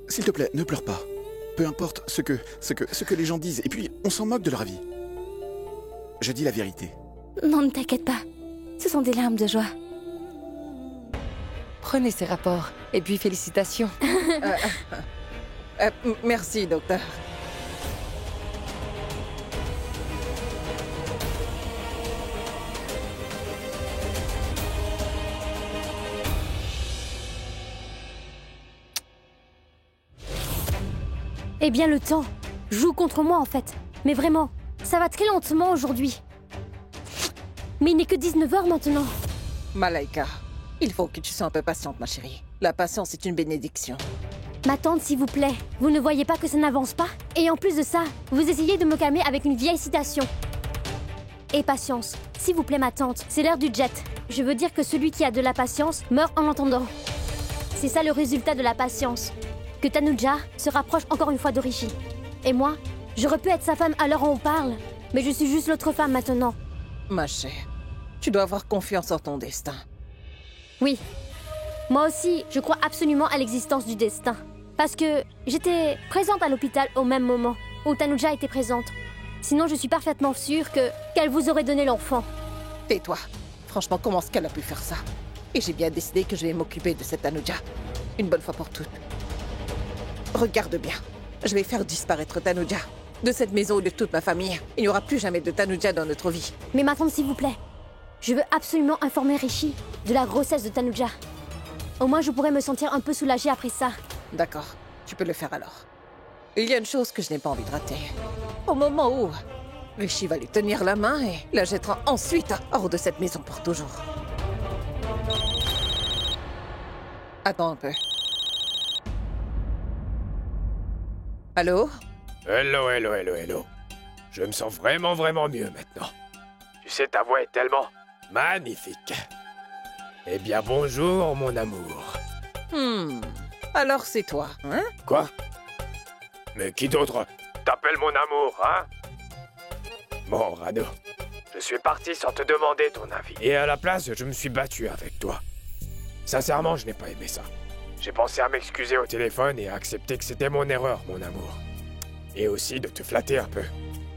S'il te plaît, ne pleure pas. Peu importe ce que les gens disent. Et puis, on s'en moque de leur avis. Je dis la vérité. Non, ne t'inquiète pas. Ce sont des larmes de joie. Prenez ces rapports. Et puis félicitations. Merci, docteur. Eh bien, le temps joue contre moi, en fait. Mais vraiment, ça va très lentement aujourd'hui. Mais il n'est que 19h maintenant. Malaika, il faut que tu sois un peu patiente, ma chérie. La patience est une bénédiction. Ma tante, s'il vous plaît, vous ne voyez pas que ça n'avance pas? Et en plus de ça, vous essayez de me calmer avec une vieille citation. Et patience. S'il vous plaît, ma tante, c'est l'heure du jet. Je veux dire que celui qui a de la patience meurt en l'entendant. C'est ça le résultat de la patience. Que Tanuja se rapproche encore une fois de Rishi. Et moi, j'aurais pu être sa femme à l'heure où on parle, mais je suis juste l'autre femme maintenant. Ma chère, tu dois avoir confiance en ton destin. Oui. Moi aussi, je crois absolument à l'existence du destin. Parce que j'étais présente à l'hôpital au même moment où Tanuja était présente. Sinon, je suis parfaitement sûre qu'elle vous aurait donné l'enfant. Tais-toi. Franchement, comment est-ce qu'elle a pu faire ça? Et j'ai bien décidé que je vais m'occuper de cette Tanuja. Une bonne fois pour toutes. Regarde bien. Je vais faire disparaître Tanuja. De cette maison et de toute ma famille. Il n'y aura plus jamais de Tanuja dans notre vie. Mais ma tante, s'il vous plaît. Je veux absolument informer Rishi de la grossesse de Tanuja. Au moins, je pourrais me sentir un peu soulagée après ça. D'accord. Tu peux le faire alors. Il y a une chose que je n'ai pas envie de rater. Au moment où Rishi va lui tenir la main et la jettera ensuite hors de cette maison pour toujours. Attends un peu. Allô? Hello. Je me sens vraiment mieux maintenant. Tu sais, ta voix est tellement magnifique. Eh bien, bonjour, mon amour. Alors c'est toi, hein? Quoi? Mais qui d'autre t'appelle mon amour, hein? Bon, Rano, je suis parti sans te demander ton avis. Et à la place, je me suis battu avec toi. Sincèrement, je n'ai pas aimé ça. J'ai pensé à m'excuser au téléphone et à accepter que c'était mon erreur, mon amour. Et aussi de te flatter un peu.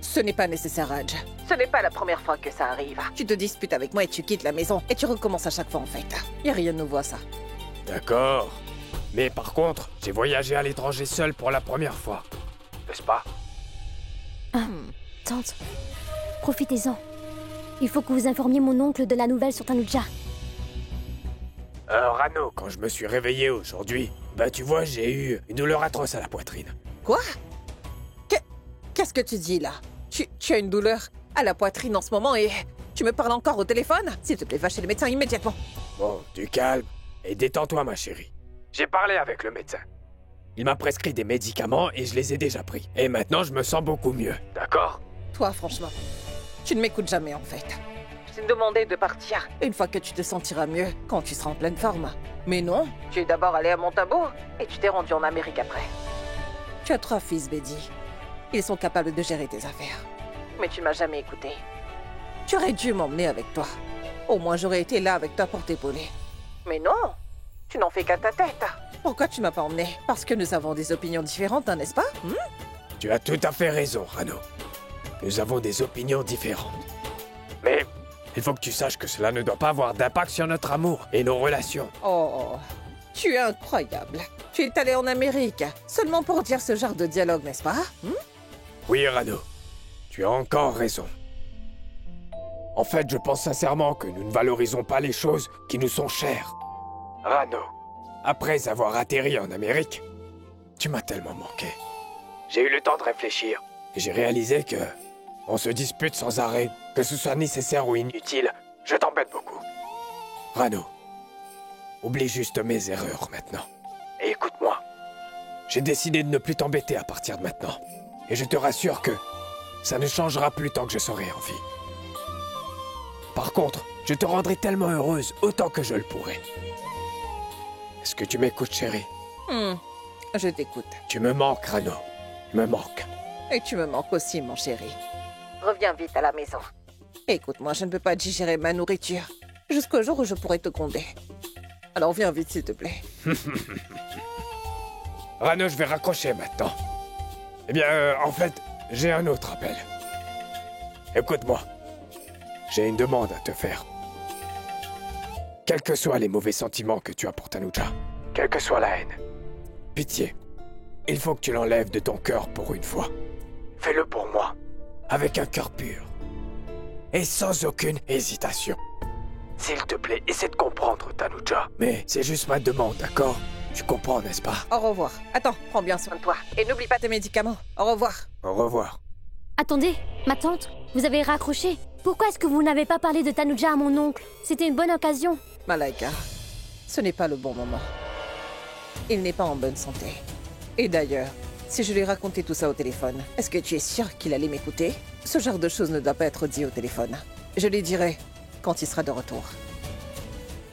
Ce n'est pas nécessaire, Raj. Ce n'est pas la première fois que ça arrive. Tu te disputes avec moi et tu quittes la maison. Et tu recommences à chaque fois, en fait. Y a rien de nouveau à ça. D'accord. Mais par contre, j'ai voyagé à l'étranger seul pour la première fois. N'est-ce pas? Tante, profitez-en. Il faut que vous informiez mon oncle de la nouvelle sur Tanuja. Rano, quand je me suis réveillé aujourd'hui, tu vois, j'ai eu une douleur atroce à la poitrine. Quoi? Qu'est-ce que tu dis, là? Tu as une douleur à la poitrine en ce moment et tu me parles encore au téléphone? S'il te plaît, va chez le médecin immédiatement. Bon, du calme et détends-toi, ma chérie. J'ai parlé avec le médecin. Il m'a prescrit des médicaments et je les ai déjà pris. Et maintenant, je me sens beaucoup mieux. D'accord? Toi, franchement, tu ne m'écoutes jamais, en fait. Je t'ai demandé de partir une fois que tu te sentiras mieux, quand tu seras en pleine forme. Mais non, tu es d'abord allé à Montabo et tu t'es rendu en Amérique après. Tu as 3 fils, Betty. Ils sont capables de gérer tes affaires. Mais tu m'as jamais écouté. Tu aurais dû m'emmener avec toi. Au moins, j'aurais été là avec toi pour t'épauler. Mais non, tu n'en fais qu'à ta tête. Pourquoi tu m'as pas emmené? Parce que nous avons des opinions différentes, hein, n'est-ce pas? Tu as tout à fait raison, Rano. Nous avons des opinions différentes. Mais il faut que tu saches que cela ne doit pas avoir d'impact sur notre amour et nos relations. Oh, tu es incroyable. Tu es allé en Amérique seulement pour dire ce genre de dialogue, n'est-ce pas? Oui, Rano. Tu as encore raison. En fait, je pense sincèrement que nous ne valorisons pas les choses qui nous sont chères. Rano, après avoir atterri en Amérique, tu m'as tellement manqué. J'ai eu le temps de réfléchir et j'ai réalisé que on se dispute sans arrêt, que ce soit nécessaire ou inutile. Je t'embête beaucoup. Rano, oublie juste mes erreurs maintenant. Et écoute-moi. J'ai décidé de ne plus t'embêter à partir de maintenant. Et je te rassure que ça ne changera plus tant que je serai en vie. Par contre, je te rendrai tellement heureuse autant que je le pourrai. Est-ce que tu m'écoutes, chérie? Je t'écoute. Tu me manques, Rano. Tu me manques. Et tu me manques aussi, mon chéri. Reviens vite à la maison. Écoute-moi, je ne peux pas digérer ma nourriture jusqu'au jour où je pourrai te gronder. Alors viens vite, s'il te plaît. Rano, je vais raccrocher maintenant. Eh bien, en fait, j'ai un autre appel. Écoute-moi. J'ai une demande à te faire. Quels que soient les mauvais sentiments que tu as pour Tanuja, quelle que soit la haine, pitié, il faut que tu l'enlèves de ton cœur pour une fois. Fais-le pour moi, avec un cœur pur. Et sans aucune hésitation. S'il te plaît, essaie de comprendre, Tanuja. Mais c'est juste ma demande, d'accord? Tu comprends, n'est-ce pas? Au revoir. Attends, prends bien soin de toi. Et n'oublie pas tes médicaments. Au revoir. Au revoir. Attendez, ma tante, vous avez raccroché. Pourquoi est-ce que vous n'avez pas parlé de Tanuja à mon oncle? C'était une bonne occasion. Malaika, ce n'est pas le bon moment. Il n'est pas en bonne santé. Et d'ailleurs, si je lui racontais tout ça au téléphone, est-ce que tu es sûr qu'il allait m'écouter? Ce genre de choses ne doit pas être dit au téléphone. Je lui dirai quand il sera de retour.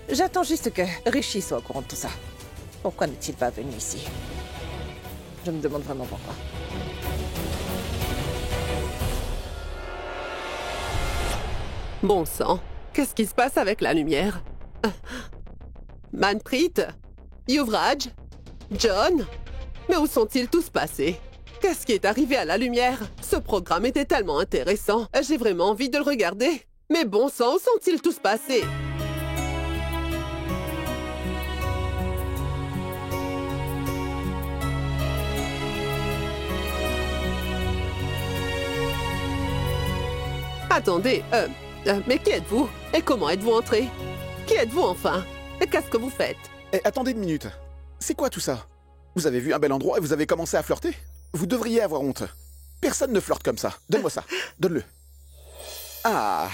J'attends juste que Rishi soit au courant de tout ça. Pourquoi n'est-il pas venu ici? Je me demande vraiment pourquoi. Bon sang, qu'est-ce qui se passe avec la lumière? Manpreet? Yuvraj? John? Mais où sont-ils tous passés? Qu'est-ce qui est arrivé à la lumière? Ce programme était tellement intéressant. J'ai vraiment envie de le regarder. Mais bon sang, où sont-ils tous passés? Attendez, mais qui êtes-vous? Et comment êtes-vous entré? Qui êtes-vous enfin? Et qu'est-ce que vous faites? Eh, attendez une minute. C'est quoi tout ça? Vous avez vu un bel endroit et vous avez commencé à flirter? Vous devriez avoir honte. Personne ne flirte comme ça. Donne-moi ça. Donne-le. Ah.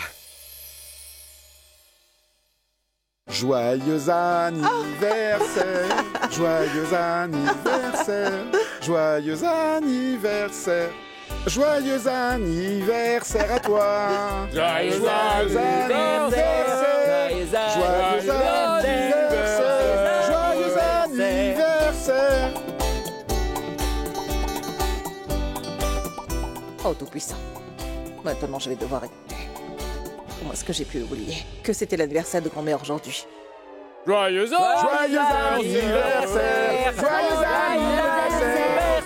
Joyeux anniversaire. Joyeux anniversaire. Joyeux anniversaire. Joyeux anniversaire à toi. Joyeux anniversaire. Joyeux anniversaire. Joyeux anniversaire. Oh, tout-puissant. Maintenant, je vais devoir écouter. Comment est-ce que j'ai pu oublier que c'était l'anniversaire de grand-mère aujourd'hui? Joyeux Joyeux anniversaire. Joyeux anniversaire.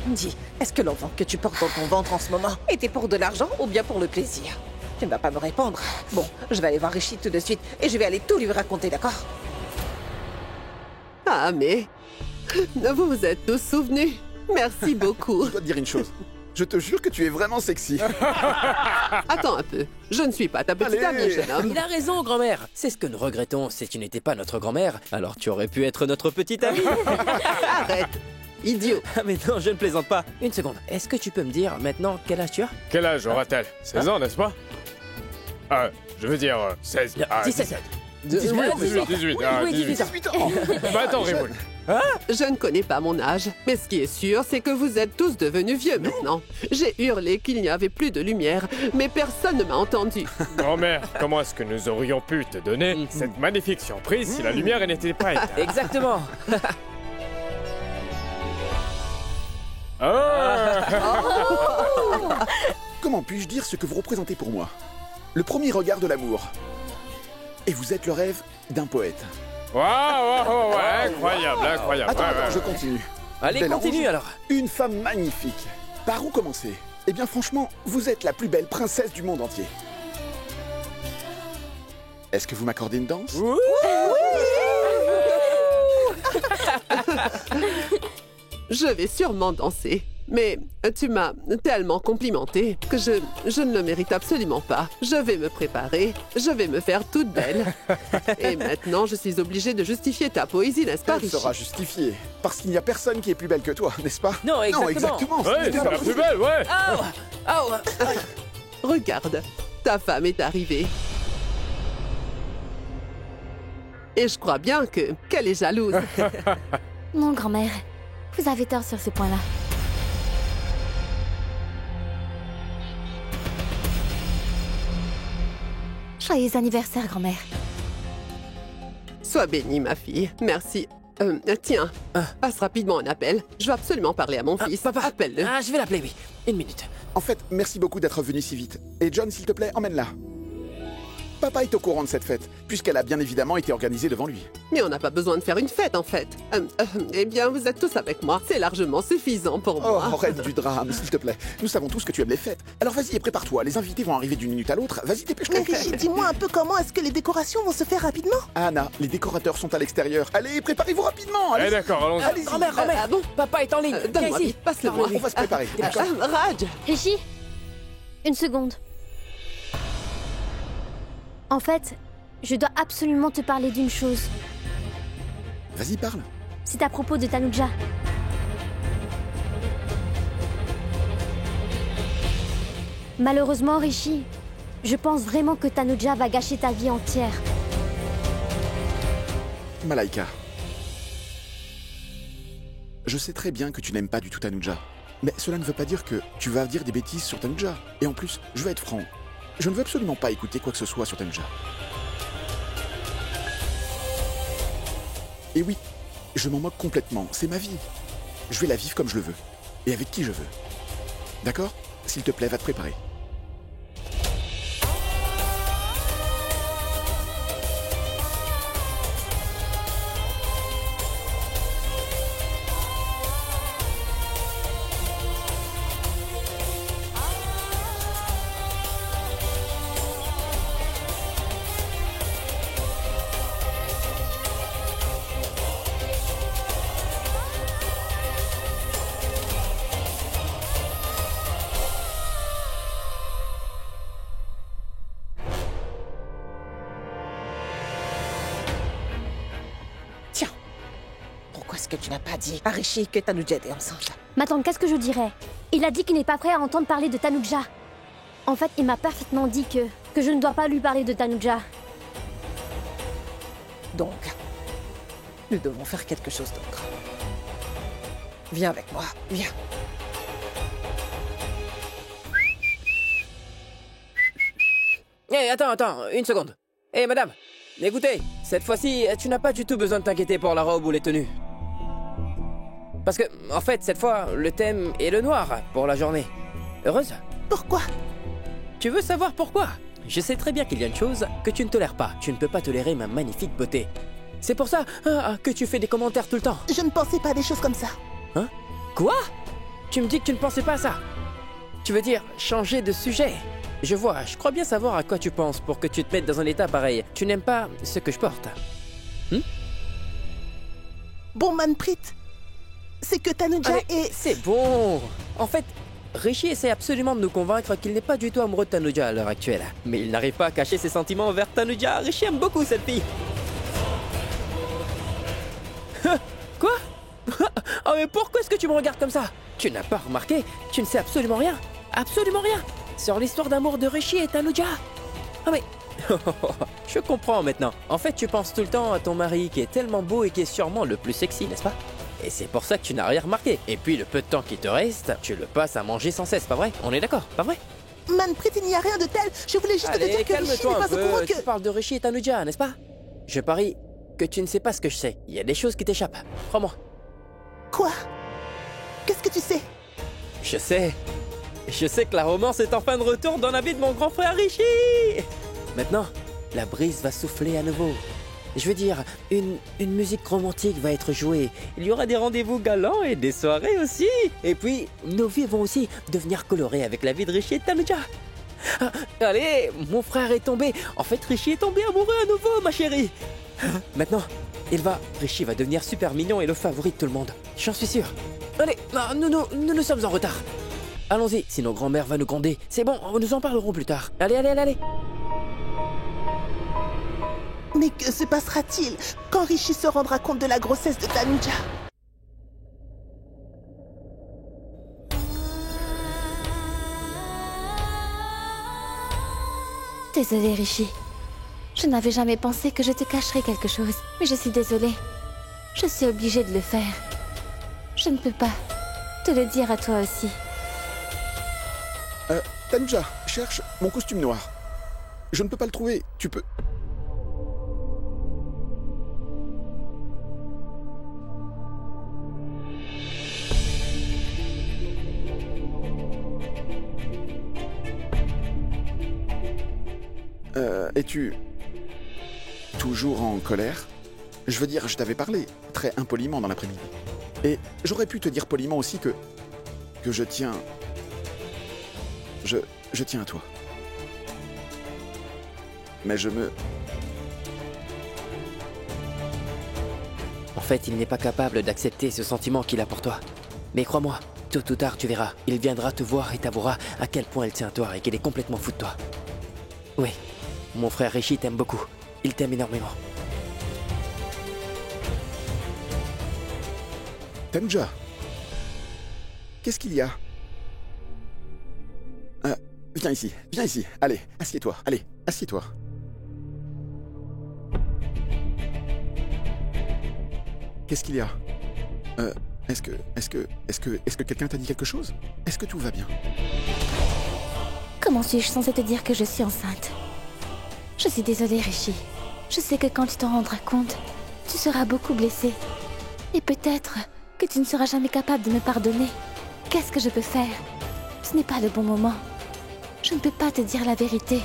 Dis, est-ce que l'enfant que tu portes dans ton ventre en ce moment était pour de l'argent ou bien pour le plaisir? Tu ne vas pas me répondre. Bon, je vais aller voir Rishi tout de suite et je vais aller tout lui raconter, d'accord? Ah, mais... Vous vous êtes tous souvenus. Merci beaucoup. Je dois te dire une chose. Je te jure que tu es vraiment sexy. Attends un peu. Je ne suis pas ta petite Allez. amie, jeune homme. Il a raison, grand-mère. C'est ce que nous regrettons, c'est que tu n'étais pas notre grand-mère. Alors tu aurais pu être notre petite amie. Arrête. Idiot. Ah mais non, je ne plaisante pas. Une seconde, est-ce que tu peux me dire maintenant quel âge tu as? Quel âge aura-t-elle? 16 ans, n'est-ce pas? Je veux dire 16. 17. 18. Ah, Oui, 18. 18 ans. Bah attends, Rimoun. Je ne connais pas mon âge, mais ce qui est sûr, c'est que vous êtes tous devenus vieux maintenant. J'ai hurlé qu'il n'y avait plus de lumière, mais personne ne m'a entendu. Grand-mère, comment est-ce que nous aurions pu te donner cette magnifique surprise si la lumière n'était pas éteinte? Exactement. Comment puis-je dire ce que vous représentez pour moi? Le premier regard de l'amour. Et vous êtes le rêve d'un poète. Waouh, incroyable, incroyable. Attends, je continue. Allez, Bel continue ange, alors. Une femme magnifique. Par où commencer? Eh bien franchement, vous êtes la plus belle princesse du monde entier. Est-ce que vous m'accordez une danse? Je vais sûrement danser. Mais tu m'as tellement complimenté que je ne le mérite absolument pas. Je vais me préparer, je vais me faire toute belle. Et maintenant, je suis obligée de justifier ta poésie, n'est-ce pas, Elle Rishi? sera justifiée. Parce qu'il n'y a personne qui est plus belle que toi, n'est-ce pas? Non, exactement. Non, exactement. Ouais, c'est la plus belle, ouais. Regarde, ta femme est arrivée. Et je crois bien qu'elle est jalouse. Non, grand-mère, vous avez tort sur ce point-là. Joyeux anniversaire, grand-mère. Sois bénie, ma fille. Merci. Tiens, passe rapidement un appel. Je veux absolument parler à mon fils. Papa, Appelle-le. je vais l'appeler, oui. Une minute. En fait, merci beaucoup d'être venu si vite. Et John, s'il te plaît, emmène-la. Papa est au courant de cette fête, puisqu'elle a bien évidemment été organisée devant lui. Mais on n'a pas besoin de faire une fête, en fait. Eh bien, vous êtes tous avec moi. C'est largement suffisant pour Oh, moi. arrête du drame, s'il te plaît. Nous savons tous que tu aimes les fêtes. Alors vas-y et prépare-toi, les invités vont arriver d'une minute à l'autre. Vas-y, dépêche-toi. Mais Richie, dis-moi un peu comment est-ce que les décorations vont se faire rapidement? Anna, les décorateurs sont à l'extérieur. Allez, préparez-vous rapidement. Allez, d'accord, allons-y. allez-y. Grand-mère, Ah bon? papa est en ligne. Viens Donne-moi ici. vite, passe-le-moi. On va se préparer. Raj, Richie, une seconde. En fait, je dois absolument te parler d'une chose. Vas-y, parle. C'est à propos de Tanuja. Malheureusement, Richie, je pense vraiment que Tanuja va gâcher ta vie entière. Malaika. Je sais très bien que tu n'aimes pas du tout Tanuja. Mais cela ne veut pas dire que tu vas dire des bêtises sur Tanuja. Et en plus, je vais être franc. Je ne veux absolument pas écouter quoi que ce soit sur Tanuja. Et oui, je m'en moque complètement. C'est ma vie. Je vais la vivre comme je le veux. Et avec qui je veux. D'accord? S'il te plaît, va te préparer. Tiens, pourquoi est-ce que tu n'as pas dit à Richie que Tanuja était enceinte? Ma tante, qu'est-ce que je dirais? Il a dit qu'il n'est pas prêt à entendre parler de Tanuja. En fait, il m'a parfaitement dit que je ne dois pas lui parler de Tanuja. Donc, nous devons faire quelque chose d'autre. Viens avec moi, viens. Attends, une seconde. Madame, écoutez, cette fois-ci, tu n'as pas du tout besoin de t'inquiéter pour la robe ou les tenues. Parce que, en fait, cette fois, le thème est le noir pour la journée. Heureuse? Pourquoi? Tu veux savoir pourquoi? Je sais très bien qu'il y a une chose que tu ne tolères pas. Tu ne peux pas tolérer ma magnifique beauté. C'est pour ça que tu fais des commentaires tout le temps. Je ne pensais pas à des choses comme ça. Hein? Quoi? Tu me dis que tu ne pensais pas à ça? Tu veux dire changer de sujet? Je vois, je crois bien savoir à quoi tu penses pour que tu te mettes dans un état pareil. Tu n'aimes pas ce que je porte. Bon, Manpreet, c'est que Tanuja Allez, est... c'est bon. En fait, Richie essaie absolument de nous convaincre qu'il n'est pas du tout amoureux de Tanuja à l'heure actuelle. Mais il n'arrive pas à cacher ses sentiments envers Tanuja. Richie aime beaucoup cette fille. Quoi? Oh mais pourquoi est-ce que tu me regardes comme ça? Tu n'as pas remarqué? Tu ne sais absolument rien. Absolument rien sur l'histoire d'amour de Richie et Tanuja. Ah mais... Je comprends maintenant. En fait, tu penses tout le temps à ton mari qui est tellement beau et qui est sûrement le plus sexy, n'est-ce pas? Et c'est pour ça que tu n'as rien remarqué. Et puis le peu de temps qui te reste, tu le passes à manger sans cesse, pas vrai? On est d'accord, pas vrai? Manpreet, il n'y a rien de tel. Je voulais juste te Allez, dire que Richie n'est calme-toi un pas au courant peu. que... Tu parles de Richie et Tanuja, n'est-ce pas? Je parie que tu ne sais pas ce que je sais. Il y a des choses qui t'échappent. Crois-moi. Quoi? Qu'est-ce que tu sais? Je sais. Je sais que la romance est enfin de retour dans la vie de mon grand frère Richie. Maintenant, la brise va souffler à nouveau. Je veux dire, une musique romantique va être jouée. Il y aura des rendez-vous galants et des soirées aussi. Et puis, nos vies vont aussi devenir colorées avec la vie de Richie et Tanuja. Ah, allez, mon frère est tombé. En fait, Richie est tombé amoureux à nouveau, ma chérie. Maintenant, Richie va devenir super mignon et le favori de tout le monde. J'en suis sûr. Allez, nous sommes en retard. Allons-y, sinon grand-mère va nous gronder. C'est bon, nous en parlerons plus tard. Allez. Mais que se passera-t-il quand Richie se rendra compte de la grossesse de Tanuja? Désolée, Richie. Je n'avais jamais pensé que je te cacherais quelque chose. Mais je suis désolée. Je suis obligée de le faire. Je ne peux pas te le dire à toi aussi. Tanuja, cherche mon costume noir. Je ne peux pas le trouver. Tu peux... Es-tu toujours en colère? Je veux dire, je t'avais parlé très impoliment dans l'après-midi. Et j'aurais pu te dire poliment aussi que je tiens... Je tiens à toi. Mais je me... En fait, il n'est pas capable d'accepter ce sentiment qu'il a pour toi. Mais crois-moi, tôt ou tard, tu verras. Il viendra te voir et t'avouera à quel point il tient à toi et qu'il est complètement fou de toi. Oui, mon frère Rishi t'aime beaucoup. Il t'aime énormément. Tanuja, qu'est-ce qu'il y a? Viens ici. Allez, assieds-toi. Allez, assieds-toi. Qu'est-ce qu'il y a? Est-ce que quelqu'un t'a dit quelque chose? Est-ce que tout va bien? Comment suis-je censée te dire que je suis enceinte? Je suis désolée, Rishi. Je sais que quand tu t'en rendras compte, tu seras beaucoup blessé. Et peut-être que tu ne seras jamais capable de me pardonner. Qu'est-ce que je peux faire? Ce n'est pas le bon moment. Je ne peux pas te dire la vérité.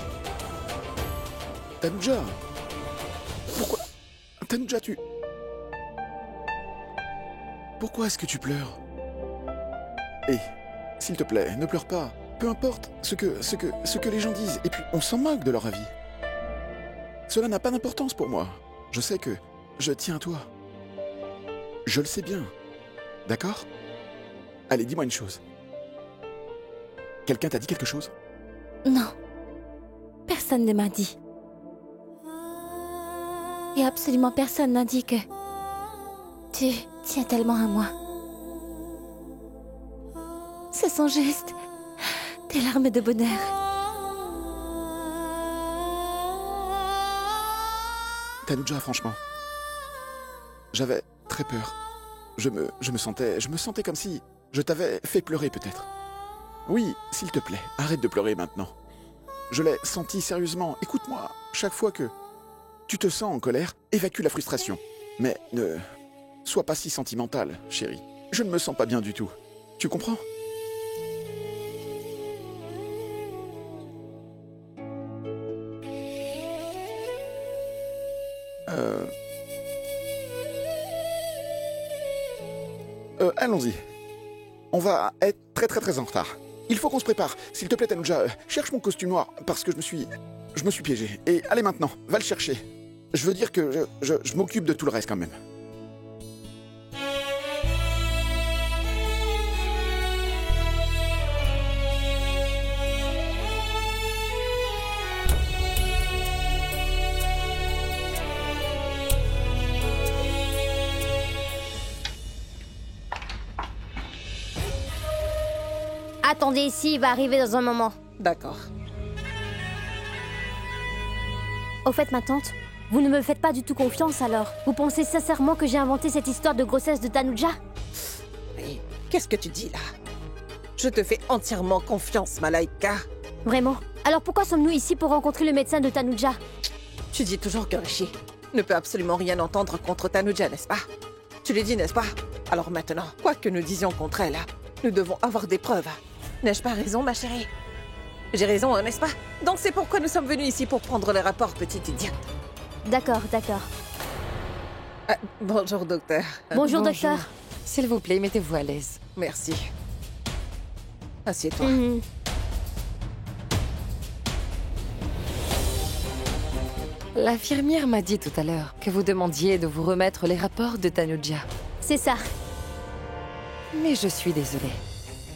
Tanuja, pourquoi... Tanuja, Pourquoi est-ce que tu pleures? Hé, s'il te plaît, ne pleure pas. Peu importe ce que les gens disent. Et puis, on s'en moque de leur avis. Cela n'a pas d'importance pour moi. Je sais que je tiens à toi. Je le sais bien. D'accord? Allez, dis-moi une chose. Quelqu'un t'a dit quelque chose? Non. Personne ne m'a dit. Et absolument personne n'a dit que... Tu tiens tellement à moi. Ce sont juste des larmes de bonheur. Tanuja, franchement, j'avais très peur. Je me sentais comme si je t'avais fait pleurer peut-être. Oui, s'il te plaît, arrête de pleurer maintenant. Je l'ai senti sérieusement. Écoute-moi, chaque fois que tu te sens en colère, évacue la frustration. Mais ne sois pas si sentimentale, chérie. Je ne me sens pas bien du tout. Tu comprends ? Allons-y. On va être très en retard. Il faut qu'on se prépare. S'il te plaît, Tanuja, cherche mon costume noir, parce que je me suis piégé. Et allez maintenant, va le chercher. Je veux dire que je m'occupe de tout le reste quand même. Attendez ici, il va arriver dans un moment. D'accord. Au fait, ma tante, vous ne me faites pas du tout confiance alors. Vous pensez sincèrement que j'ai inventé cette histoire de grossesse de Tanuja? Mais qu'est-ce que tu dis là? Je te fais entièrement confiance, Malaika. Vraiment? Alors pourquoi sommes-nous ici pour rencontrer le médecin de Tanuja? Tu dis toujours que Rishi ne peut absolument rien entendre contre Tanuja, n'est-ce pas? Tu l'as dit, n'est-ce pas? Alors maintenant, quoi que nous disions contre elle, nous devons avoir des preuves. N'ai-je pas raison, ma chérie? J'ai raison, n'est-ce pas? Donc c'est pourquoi nous sommes venus ici pour prendre les rapports, petite idiote. D'accord. Bonjour, docteur. Bonjour, docteur. S'il vous plaît, mettez-vous à l'aise. Merci. Assieds-toi. L'infirmière m'a dit tout à l'heure que vous demandiez de vous remettre les rapports de Tanuja. C'est ça. Mais je suis désolée.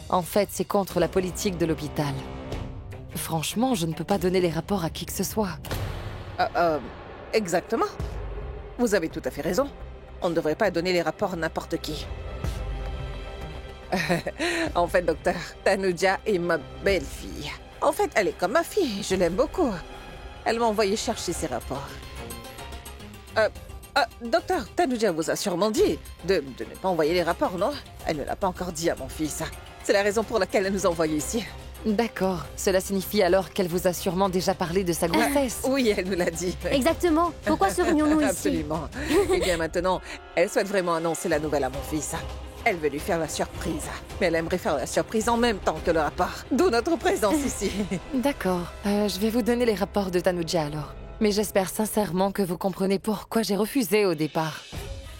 En fait, c'est contre la politique de l'hôpital. Franchement, je ne peux pas donner les rapports à qui que ce soit. Exactement. Vous avez tout à fait raison. On ne devrait pas donner les rapports à n'importe qui. En fait, docteur, Tanuja est ma belle-fille. En fait, elle est comme ma fille. Je l'aime beaucoup. Elle m'a envoyé chercher ses rapports. Docteur, Tanuja vous a sûrement dit de ne pas envoyer les rapports, non? Elle ne l'a pas encore dit à mon fils. C'est la raison pour laquelle elle nous a envoyés ici. D'accord. Cela signifie alors qu'elle vous a sûrement déjà parlé de sa grossesse. Oui, elle nous l'a dit. Exactement. Pourquoi serions-nous ici? Absolument. Eh bien maintenant, elle souhaite vraiment annoncer la nouvelle à mon fils. Elle veut lui faire la surprise. Mais elle aimerait faire la surprise en même temps que le rapport. D'où notre présence ici. D'accord. Je vais vous donner les rapports de Tanuja alors. Mais j'espère sincèrement que vous comprenez pourquoi j'ai refusé au départ.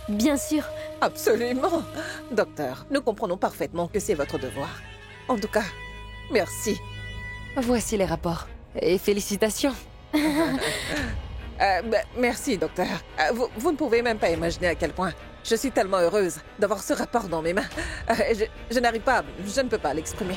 Bien sûr. Absolument. Docteur, nous comprenons parfaitement que c'est votre devoir. En tout cas, merci. Voici les rapports. Et félicitations. Merci, docteur. Vous ne pouvez même pas imaginer à quel point je suis tellement heureuse d'avoir ce rapport dans mes mains. Je n'arrive pas, je ne peux pas l'exprimer.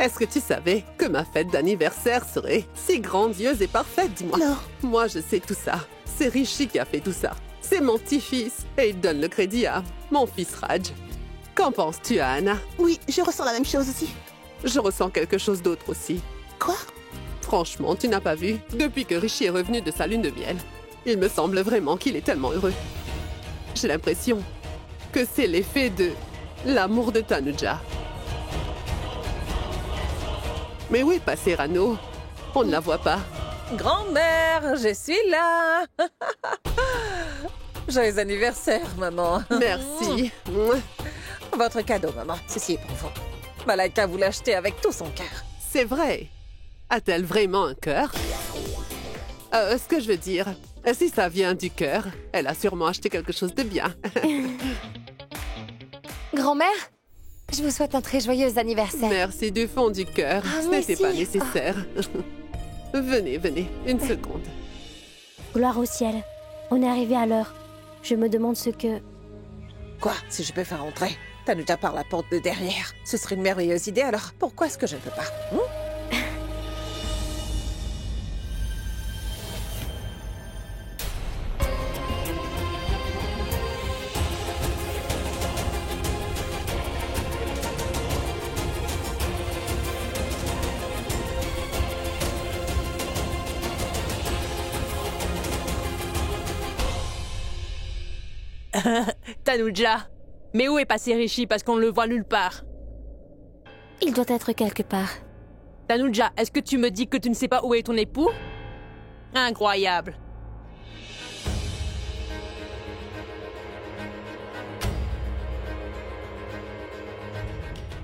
Est-ce que tu savais que ma fête d'anniversaire serait si grandiose et parfaite, dis-moi? Non. Moi, je sais tout ça. C'est Rishi qui a fait tout ça. C'est mon petit-fils. Et il donne le crédit à mon fils Raj. Qu'en penses-tu, Anna? Oui, je ressens la même chose aussi. Je ressens quelque chose d'autre aussi. Quoi? Franchement, tu n'as pas vu? Depuis que Rishi est revenu de sa lune de miel, il me semble vraiment qu'il est tellement heureux. J'ai l'impression que c'est l'effet de l'amour de Tanuja. Mais où est passé Rano? On ne la voit pas. Grand-mère, je suis là. Joyeux anniversaire, maman. Merci. Votre cadeau, maman. Ceci est pour vous. Malaika vous l'a acheté avec tout son cœur. C'est vrai. A-t-elle vraiment un cœur? Ce que je veux dire, si ça vient du cœur, elle a sûrement acheté quelque chose de bien. Grand-mère, je vous souhaite un très joyeux anniversaire. Merci du fond du cœur. Ce n'était pas nécessaire. Venez, venez, une seconde. Gloire au ciel. On est arrivé à l'heure. Je me demande ce que... Quoi? Si je peux faire entrer Tanuja par la porte de derrière. Ce serait une merveilleuse idée, alors pourquoi est-ce que je ne peux pas? Tanuja, mais où est passé Rishi parce qu'on ne le voit nulle part? Il doit être quelque part. Tanuja, est-ce que tu me dis que tu ne sais pas où est ton époux? Incroyable.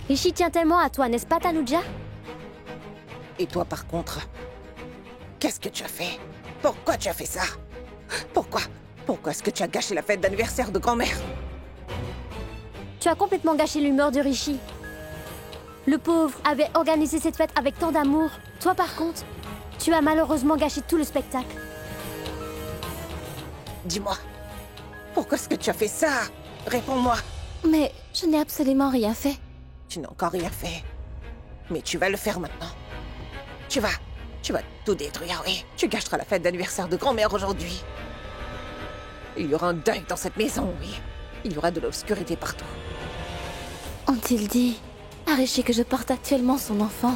Rishi tient tellement à toi, n'est-ce pas, Tanuja? Et toi, par contre, qu'est-ce que tu as fait? Pourquoi tu as fait ça? Pourquoi est-ce que tu as gâché la fête d'anniversaire de grand-mère? Tu as complètement gâché l'humeur de Rishi. Le pauvre avait organisé cette fête avec tant d'amour. Toi, par contre, tu as malheureusement gâché tout le spectacle. Dis-moi, pourquoi est-ce que tu as fait ça? Réponds-moi. Mais je n'ai absolument rien fait. Tu n'as encore rien fait. Mais tu vas le faire maintenant. Tu vas tout détruire, oui. Tu gâcheras la fête d'anniversaire de grand-mère aujourd'hui. Il y aura un deuil dans cette maison, oui. Il y aura de l'obscurité partout. Ont-ils dit à Rishi que je porte actuellement son enfant?